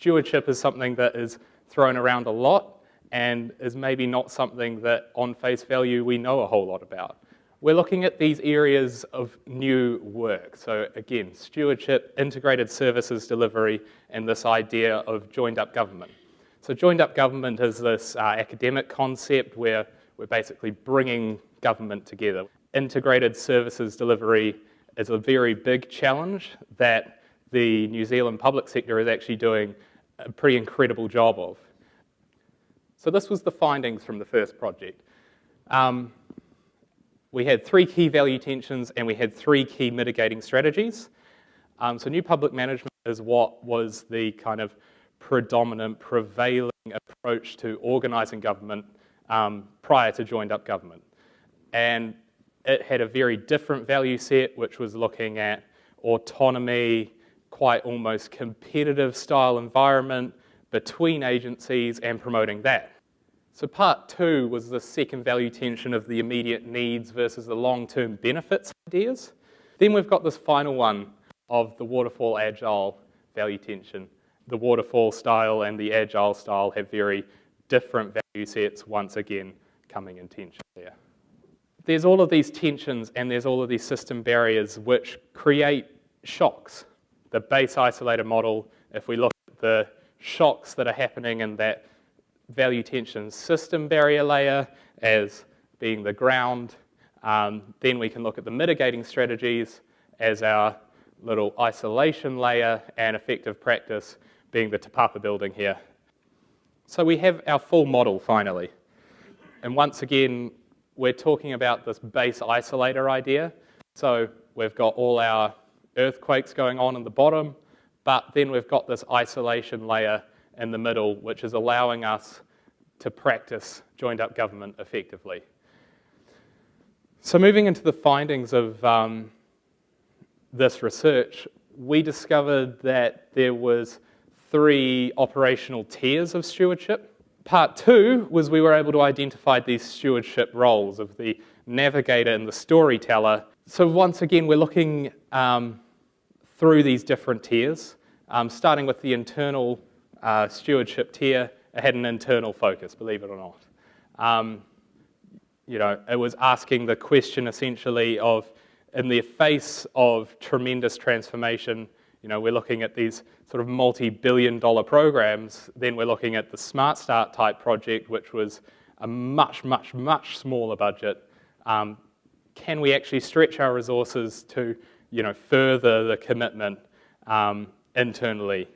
stewardship is something that is thrown around a lot and is maybe not something that on face value we know a whole lot about. We're looking at these areas of new work. So again, stewardship, integrated services delivery, and this idea of joined up government. So joined up government is this academic concept where we're basically bringing government together. Integrated services delivery is a very big challenge that the New Zealand public sector is actually doing a pretty incredible job of. So this was the findings from the first project. We had 3 key value tensions and we had 3 key mitigating strategies. So new public management is what was the kind of predominant, prevailing approach to organising government prior to joined up government. And it had a very different value set, which was looking at autonomy, quite almost competitive style environment between agencies and promoting that. So part 2 was the second value tension of the immediate needs versus the long-term benefits ideas. Then we've got this final one of the Waterfall Agile value tension. The Waterfall style and the Agile style have very different value sets, once again, coming in tension there. There's all of these tensions and there's all of these system barriers which create shocks. The base isolated model, if we look at the shocks that are happening in that value tension system barrier layer as being the ground, then we can look at the mitigating strategies as our little isolation layer and effective practice being the tapapa building here. So we have our full model finally. And once again, we're talking about this base isolator idea. So we've got all our earthquakes going on in the bottom, but then we've got this isolation layer in the middle, which is allowing us to practice joined up government effectively. So moving into the findings of this research, we discovered that there was 3 operational tiers of stewardship. Part 2 was we were able to identify these stewardship roles of the navigator and the storyteller. So once again, we're looking through these different tiers, starting with the internal stewardship tier. It had an internal focus, believe it or not. It was asking the question essentially of, in the face of tremendous transformation, we're looking at these sort of multi-billion-dollar programs, then we're looking at the Smart Start type project, which was a much, much, much smaller budget. Can we actually stretch our resources to, further the commitment internally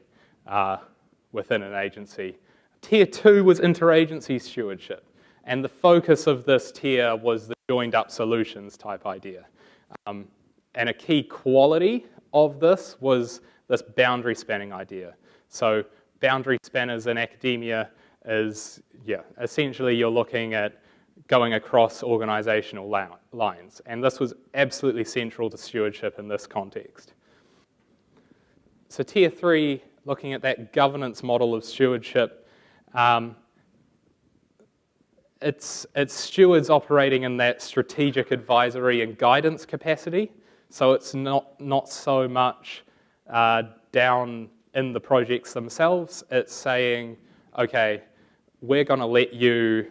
within an agency? Tier 2 was interagency stewardship, and the focus of this tier was the joined-up solutions type idea. And a key quality of this was this boundary spanning idea. So boundary spanners in academia is, essentially you're looking at going across organizational lines. And this was absolutely central to stewardship in this context. So tier 3, looking at that governance model of stewardship, it's stewards operating in that strategic advisory and guidance capacity. So it's not so much down in the projects themselves. It's saying, okay, we're going to let you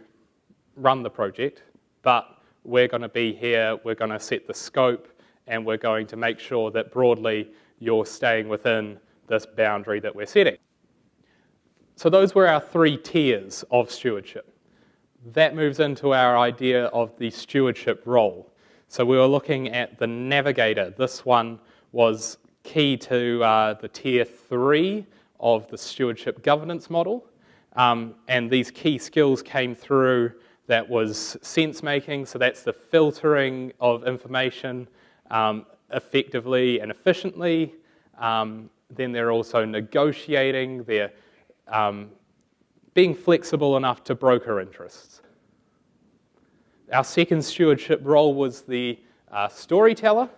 run the project, but we're going to be here, we're going to set the scope, and we're going to make sure that broadly you're staying within this boundary that we're setting. So those were our 3 tiers of stewardship. That moves into our idea of the stewardship role. So we were looking at the navigator. This one was key to the tier 3 of the stewardship governance model. And these key skills came through. That was sense making, so that's the filtering of information effectively and efficiently. Then they're also negotiating, they're being flexible enough to broker interests. Our second stewardship role was the storyteller.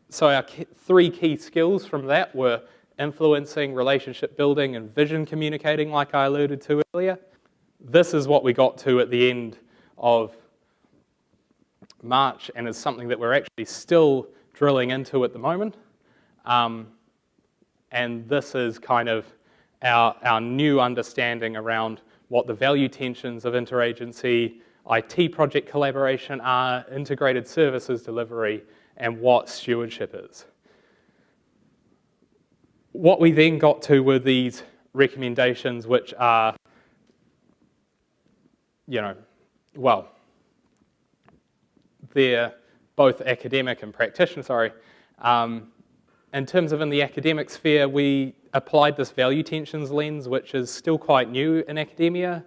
So our 3 key skills from that were influencing, relationship building, and vision communicating, like I alluded to earlier. This is what we got to at the end of March, and is something that we're actually still drilling into at the moment. And this is kind of our new understanding around what the value tensions of interagency IT project collaboration are, integrated services delivery, and what stewardship is. What we then got to were these recommendations, which are, well, they're both academic and practitioner, in terms of in the academic sphere, we applied this value tensions lens, which is still quite new in academia.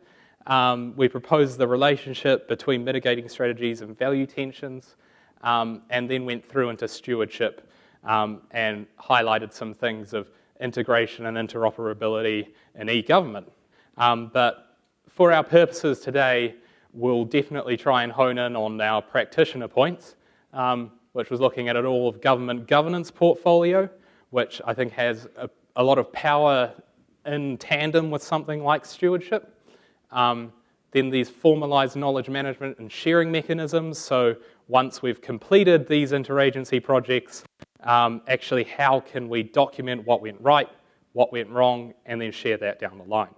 We proposed the relationship between mitigating strategies and value tensions, and then went through into stewardship and highlighted some things of integration and interoperability in e-government. But for our purposes today, we'll definitely try and hone in on our practitioner points, which was looking at it all of government governance portfolio, which I think has a lot of power in tandem with something like stewardship. Then these formalized knowledge management and sharing mechanisms. So once we've completed these interagency projects, actually how can we document what went right, what went wrong, and then share that down the line.